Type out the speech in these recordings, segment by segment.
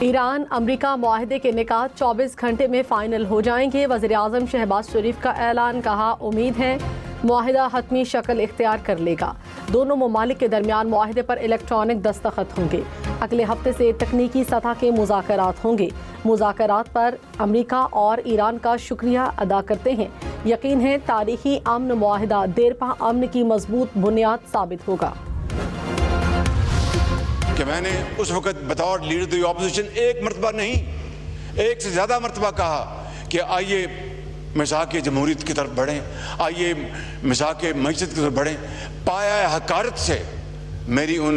Iran अमरीका मुआहदे के निकात 24 घंटे में फाइनल हो जाएंगे। वज़ीर-ए-आज़म शहबाज शरीफ का ऐलान, कहा उम्मीद है मुआहदा हतमी शक्ल इख्तियार कर लेगा। दोनों ममालिक के दरमियान मुआहदे पर इलेक्ट्रॉनिक दस्तखत होंगे। अगले हफ्ते से तकनीकी सतह के मुज़ाकरात होंगे। मुज़ाकरात पर अमरीका और ईरान का शुक्रिया अदा करते हैं। यकीन है तारीखी अमन मुआहदा देरपा अमन की मजबूत बुनियाद साबित होगा। कि मैंने उस वक्त बतौर लीडर द ऑपोजिशन एक मरतबा नहीं, एक से ज़्यादा मरतबा कहा कि आइए मिसाक जमहूरियत की तरफ बढ़ें, आइए मिसाक मईशत की तरफ बढ़ें। पाया हकारत से मेरी उन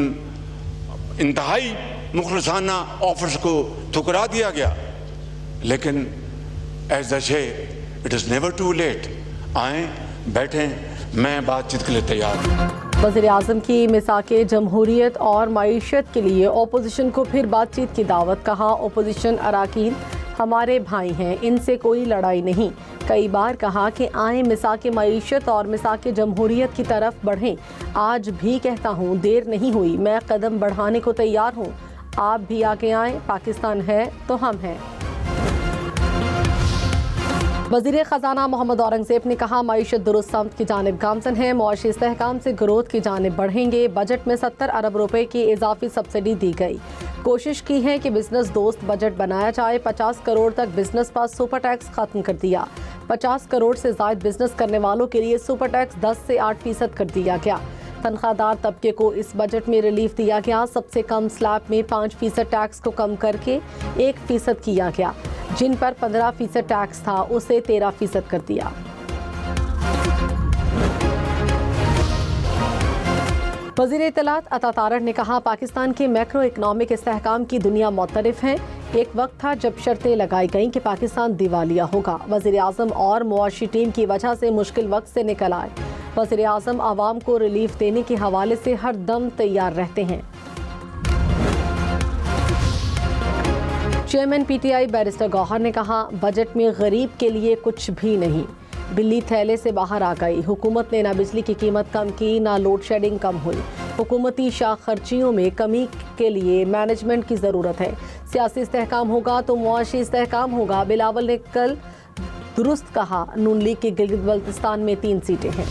इंतहाई मुखलसाना ऑफर्स को ठुकरा दिया गया, लेकिन as they say it is never too late. आएँ, बैठें, मैं बातचीत के लिए तैयार हूँ। वज़ीर-ए-आज़म की मिसाके जमहूरियत और मईशत के लिए ओपोजिशन को फिर बातचीत की दावत, कहा ओपोजिशन अराकीन हमारे भाई हैं, इनसे कोई लड़ाई नहीं। कई बार कहा कि आए मिसाके मईशत और मिसाके जमहूरियत की तरफ बढ़ें। आज भी कहता हूँ देर नहीं हुई, मैं कदम बढ़ाने को तैयार हूँ। आप भी आगे आएँ, पाकिस्तान है तो हम हैं। वज़ीर ख़जाना मोहम्मद औरंगज़ेब ने कहा मईशत दुरुस्त समत की जानिब गामज़न है, मुआशी इस्तेहकाम से ग्रोथ की जानिब बढ़ेंगे। बजट में 70 अरब रुपए की इजाफी सब्सिडी दी गई। कोशिश की है कि बिजनेस दोस्त बजट बनाया जाए। 50 करोड़ तक बिजनेस पर सुपर टैक्स खत्म कर दिया। 50 करोड़ से ज़ायद बिजनेस करने वालों के लिए सुपर टैक्स 10 से 8% कर दिया गया। तनख्वाहदार तबके को इस बजट में रिलीफ दिया गया। सबसे कम स्लैब में 5% टैक्स को कम करके 1% किया गया। जिन पर 15% टैक्स था उसे 13% कर दिया। वज़ीर इत्तलात अता तारड़ ने कहा पाकिस्तान के मैक्रो इकनॉमिक इस्तेहकाम की दुनिया मुतरफ है। एक वक्त था जब शर्तें लगाई गईं कि पाकिस्तान दिवालिया होगा। वज़ीर आज़म और मुआशी टीम की वजह से मुश्किल वक्त से निकल आए। वज़ीर आज़म आवाम को रिलीफ देने के हवाले से हर दम तैयार रहते हैं। चेयरमैन PTI बैरिस्टर गौहर ने कहा बजट में गरीब के लिए कुछ भी नहीं। बिल्ली थैले से बाहर आ गई। हुकूमत ने ना बिजली की कीमत कम की, ना लोड शेडिंग कम हुई। हुकूमती शाख खर्चियों में कमी के लिए मैनेजमेंट की ज़रूरत है। सियासी इस्तेहकाम होगा तो मुआशी इस्तेहकाम होगा। बिलावल ने कल दुरुस्त कहा। नून लीग की गिलगित बल्तिस्तान में 3 सीटें हैं।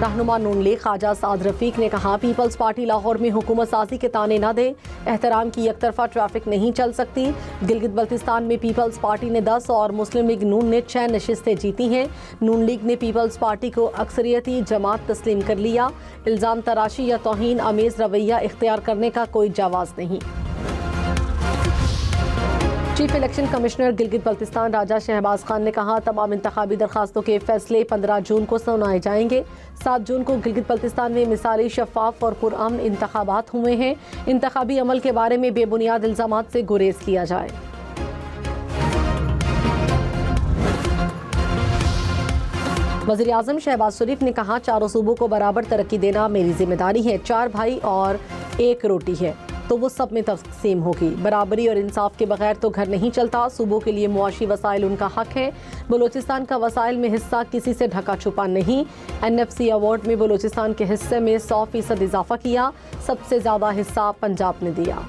रहनुमा नून लीग ख्वाजा साद रफीक ने कहा पीपल्स पार्टी लाहौर में हुकूमत साजी के ताने न दे। एहतराम की एकतरफा ट्रैफिक नहीं चल सकती। गिलगित बल्तिस्तान में पीपल्स पार्टी ने 10 और मुस्लिम लीग नून ने 6 नशिस्तें जीती हैं। नून लीग ने पीपल्स पार्टी को अक्सरियती जमात तस्लीम कर लिया। इल्ज़ाम तराशी या तौहीन आमेज रवैया इख्तियार करने का कोई जवाज़ नहीं। Chief election commissioner Gilgit Baltistan Raja Shahbaz Khan ने कहा तमाम इंतखाबी दरखास्तों के फैसले 15 जून को सुनाए जाएंगे। 7 जून को गिलगित बल्तिस्तान में मिसाली, शफाफ और पुरअमन इंतखाबात हुए हैं। इंतखाबी अमल के बारे में बेबुनियाद इल्जामात से गुरेज किया जाए। वज़ीर आज़म शहबाज शरीफ ने कहा चारों सूबों को बराबर तरक्की देना मेरी जिम्मेदारी है। 4 भाई और 1 रोटी है तो वो सब में तकसीम होगी। बराबरी और इंसाफ के बगैर तो घर नहीं चलता। सूबों के लिए मुआशी वसाइल उनका हक है। बलूचिस्तान का वसाइल में हिस्सा किसी से ढका छुपा नहीं। NFC अवार्ड में बलूचिस्तान के हिस्से में 100% इजाफा किया। सबसे ज़्यादा हिस्सा पंजाब ने दिया।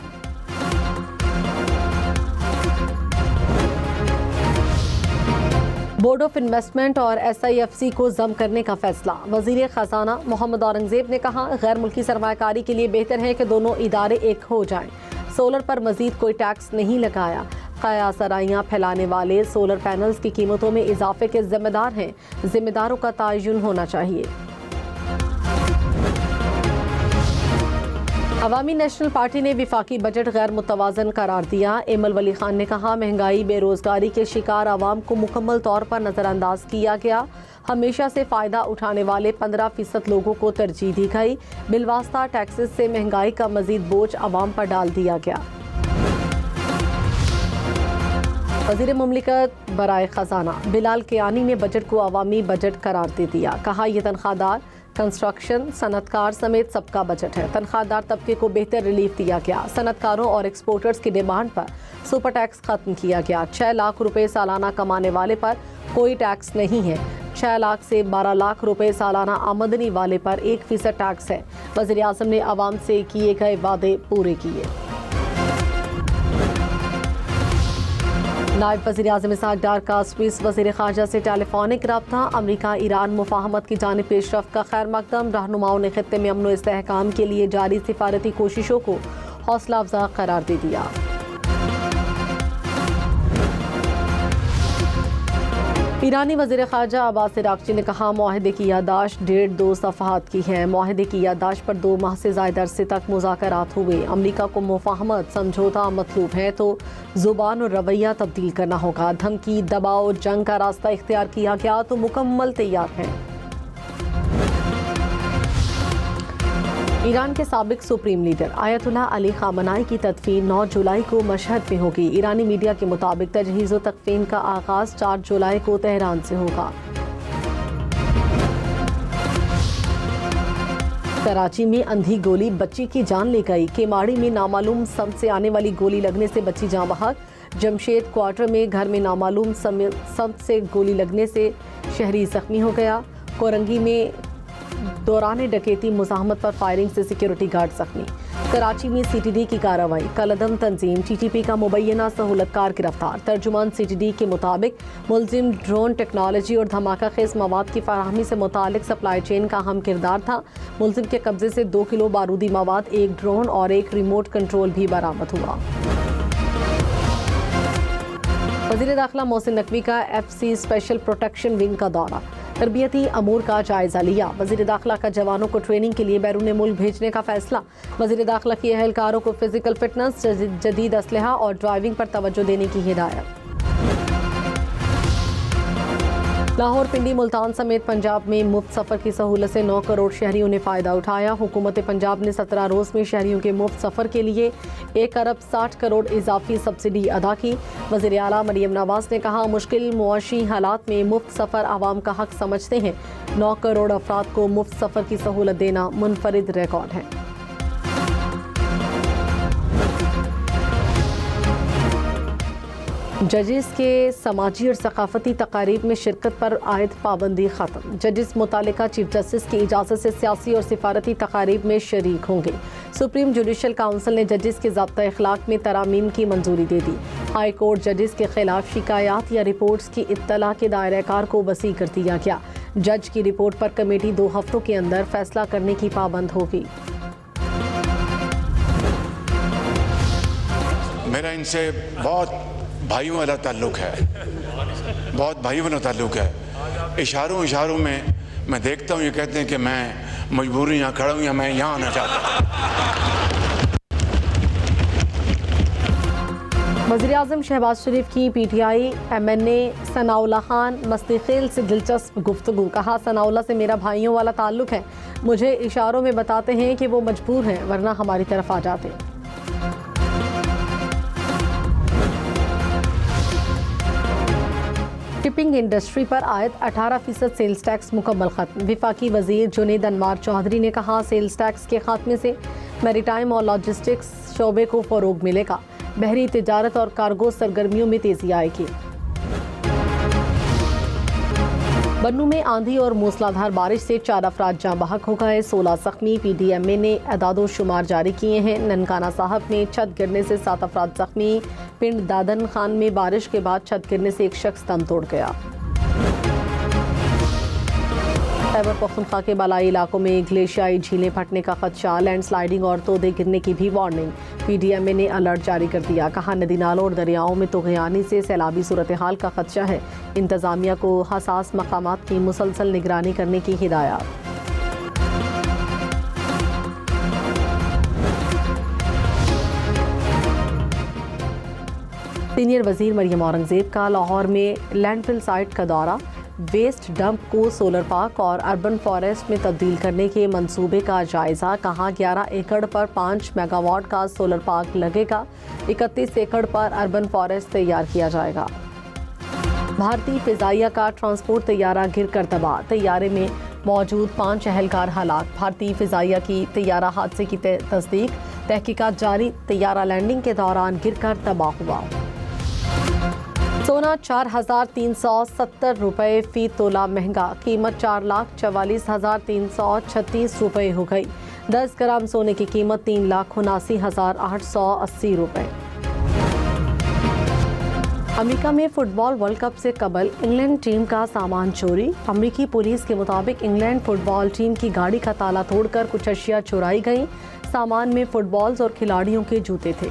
बोर्ड ऑफ इन्वेस्टमेंट और SIFC को जम करने का फैसला। वज़ीर ख़जाना मोहम्मद औरंगज़ेब ने कहा गैर मुल्की सरमायाकारी के लिए बेहतर है कि दोनों इदारे एक हो जाएं। सोलर पर मजीद कोई टैक्स नहीं लगाया। क़यासराइयाँ फैलाने वाले सोलर पैनल्स की कीमतों में इजाफे के जिम्मेदार हैं। जिम्मेदारों का तयन होना चाहिए। अवामी नेशनल पार्टी ने विफाकी बजट गैर मुतवाज़न करार दिया। एमल वली खान ने कहा महंगाई, बेरोजगारी के शिकार आवाम को मुकम्मल तौर पर नज़रअंदाज किया गया। हमेशा से फ़ायदा उठाने वाले 15% लोगों को तरजीह दी गई। बिलवास्ता टैक्सेस से महंगाई का मजीद बोझ आवाम पर डाल दिया गया। वज़ीर मुमलिकत बराए ख़जाना बिलाल कियानी ने बजट को अवामी बजट करार दे दिया। कहा यह तनख्वाहदार, कंस्ट्रक्शन, सनतकार समेत सबका बजट है। तनख्वाहदार तबके को बेहतर रिलीफ दिया गया। सनतकारों और एक्सपोर्टर्स की डिमांड पर सुपर टैक्स खत्म किया गया। 6 लाख रुपए सालाना कमाने वाले पर कोई टैक्स नहीं है। 6 लाख से 12 लाख रुपए सालाना आमदनी वाले पर 1% टैक्स है। वज़ीर आज़म ने आवाम से किए गए वादे पूरे किए। नायब वज़ीर आज़म इसहाक डार का स्विस वज़ीर ख़ारजा से टेलीफोनिक रब्ता। अमरीका ईरान मुफाहमत की जानिब पेशरफ्त का खैर मकदम। रहनुमाओं ने खित्ते में अमन व इस्तेहकाम के लिए जारी सिफारती कोशिशों को हौसला अफजा करार दे दिया। ईरानी वज़ीर ख़ारजा अब्बास अराग़ची ने कहा, मुआहदे की याददाश्त 1.5-2 सफ़हात की है। मुआहदे की याददाश्त पर 2 माह से ज़ायद अरसे तक मुज़ाकरात हुए। अमरीका को मुफाहमत समझौता मतलूब है तो ज़ुबान और रवैया तब्दील करना होगा। धमकी, दबाव, जंग का रास्ता इख्तियार किया गया तो मुकम्मल तैयार हैं। ईरान के साबिक सुप्रीम लीडर आयतुल्लाह अली ख़ामनाई की तदफीन 9 जुलाई को मशहद में होगी। ईरानी मीडिया के मुताबिक तजहीज़ व तकफीन का आगाज़ 4 जुलाई को तेहरान से होगा। कराची में अंधी गोली बच्ची की जान ले गई। केमाड़ी में नामालूम सम से आने वाली गोली लगने से बच्ची जान बहक। जमशेद क्वार्टर में घर में नामालूम सम से गोली लगने से शहरी जख्मी हो गया। कोरंगी में दौरान डकैती मुज़ाहमत पर फायरिंग से सिक्योरिटी गार्ड जख्मी। कराची में CTD की कार्रवाई। कलअदम तंजीम TTP का मुबैना सहूलतकार गिरफ्तार। तर्जुमान CTD के मुताबिक मुलजिम ड्रोन टेक्नोलॉजी और धमाका खेज मवाद की फराहमी से मुतालिक सप्लाई चेन का अहम किरदार था। मुलजिम के कब्जे से 2 किलो बारूदी मवाद, 1 ड्रोन और 1 रिमोट कंट्रोल भी बरामद हुआ। वज़ीर दाखिला मोहसिन नकवी का FC स्पेशल प्रोटेक्शन विंग का दौरा। तरबियती अमूर का जायजा लिया। वज़ीर दाखिला का जवानों को ट्रेनिंग के लिए बैरून मुल्क भेजने का फैसला। वज़ीर दाखिला की अहलकारों को फिजिकल फिटनेस, जदीद असलहा और ड्राइविंग पर तवज्जो देने की हिदायत। लाहौर, पिंडी, मुल्तान समेत पंजाब में मुफ्त सफ़र की सहूलत से 9 करोड़ शहरियों ने फ़ायदा उठाया। हुकूमत पंजाब ने 17 रोज़ में शहरियों के मुफ्त सफ़र के लिए 1 अरब 60 करोड़ इजाफी सब्सिडी अदा की। वज़ीर आला मरियम नवाज़ ने कहा, मुश्किल मुआशी हालात में मुफ्त सफ़र आवाम का हक समझते हैं। 9 करोड़ अफराद को मुफ्त सफ़र की सहूलत देना मुनफरिद रिकॉर्ड है। जजेस के समाजी और सकाफती तकारीब में शिरकत पर आयद पाबंदी ख़त्म। जजेस मुतालिका चीफ जस्टिस की इजाज़त से सियासी और सिफारती तकारीब में शरीक होंगे। सुप्रीम जुडिशल काउंसिल ने जजेस के ज़ाब्ता अखलाक में तरामीम की मंजूरी दे दी। हाई कोर्ट जजेस के खिलाफ शिकायत या रिपोर्ट्स की इत्तला के दायरे कार को वसी कर दिया गया। जज की रिपोर्ट पर कमेटी 2 हफ्तों के अंदर फैसला करने की पाबंद होगी। मेरा इनसे बहुत भाइयों वाला ताल्लुक़ है, बहुत भाइयों वाला ताल्लुक़ है। इशारों में मैं देखता हूँ, ये कहते हैं कि मैं मजबूरी यहाँ खड़ा हूँ या मैं यहाँ आना चाहता हूँ। वज़ीर आज़म शहबाज शरीफ की PTI MNA सनाउल्लाह खान मस्तिखेल से दिलचस्प गुफ्तगू। कहा, सनाउल्लाह से मेरा भाइयों वाला ताल्लुक़ है। मुझे इशारों में बताते हैं कि वो मजबूर हैं, वरना हमारी तरफ आ जाते। शिपिंग इंडस्ट्री पर आयद 18% सेल्स टैक्स मुकम्मल खत्म। विफाकी वजीर जुनैद अनवार चौधरी ने कहा, सेल्स टैक्स के खात्मे से मैरीटाइम और लॉजिस्टिक्स शोबे को फ़रोग मिलेगा। बहरी तिजारत और कार्गो सरगर्मियों में तेज़ी आएगी। बन्नू में आंधी और मूसलाधार बारिश से 4 अफराद जाँ बहक हो गए, 16 जख्मी। PDMA ने अदादो शुमार जारी किए हैं। ननकाना साहब में छत गिरने से 7 अफराद जख्मी। पिंड दादन खान में बारिश के बाद छत गिरने से एक शख्स दम तोड़ गया। खैबर पख्तूनख्वा के बालाई इलाकों में ग्लेशियाई झीलें फटने का खदशा। लैंडस्लाइडिंग और तोदे गिरने की भी वार्निंग। PDMA ने अलर्ट जारी कर दिया। कहा, नदी नालों और दरियाओं में तुग़यानी से सैलाबी सूरत हाल का खदशा है। इंतज़ामिया को हसास मकामात की मुसलसल निगरानी करने की हिदायत। सीनियर वजीर मरियम औरंगजेब का लाहौर में लैंडफिल साइट का दौरा। वेस्ट डंप को सोलर पार्क और अर्बन फॉरेस्ट में तब्दील करने के मंसूबे का जायजा। कहा, 11 एकड़ पर 5 मेगावाट का सोलर पार्क लगेगा। 31 एकड़ पर अर्बन फॉरेस्ट तैयार किया जाएगा। भारतीय फिजाइया का ट्रांसपोर्ट तैयारा गिर कर तबाह। तैयारे में मौजूद 5 अहलकार हलाक। भारतीय फिजाइया की तैयारा हादसे की तस्दीक। तहकीकात जारी। तैयारा लैंडिंग के दौरान गिर कर तबाह हुआ। सोना 4,370 रुपये फ़ी तोला महंगा। कीमत 4,44,336 रुपये हो गई। 10 ग्राम सोने की कीमत 3,79,880 रुपये। अमेरिका में फुटबॉल वर्ल्ड कप से कबल इंग्लैंड टीम का सामान चोरी। अमेरिकी पुलिस के मुताबिक इंग्लैंड फुटबॉल टीम की गाड़ी का ताला तोड़कर कुछ अशिया चुराई गई। सामान में फुटबॉल्स और खिलाड़ियों के जूते थे।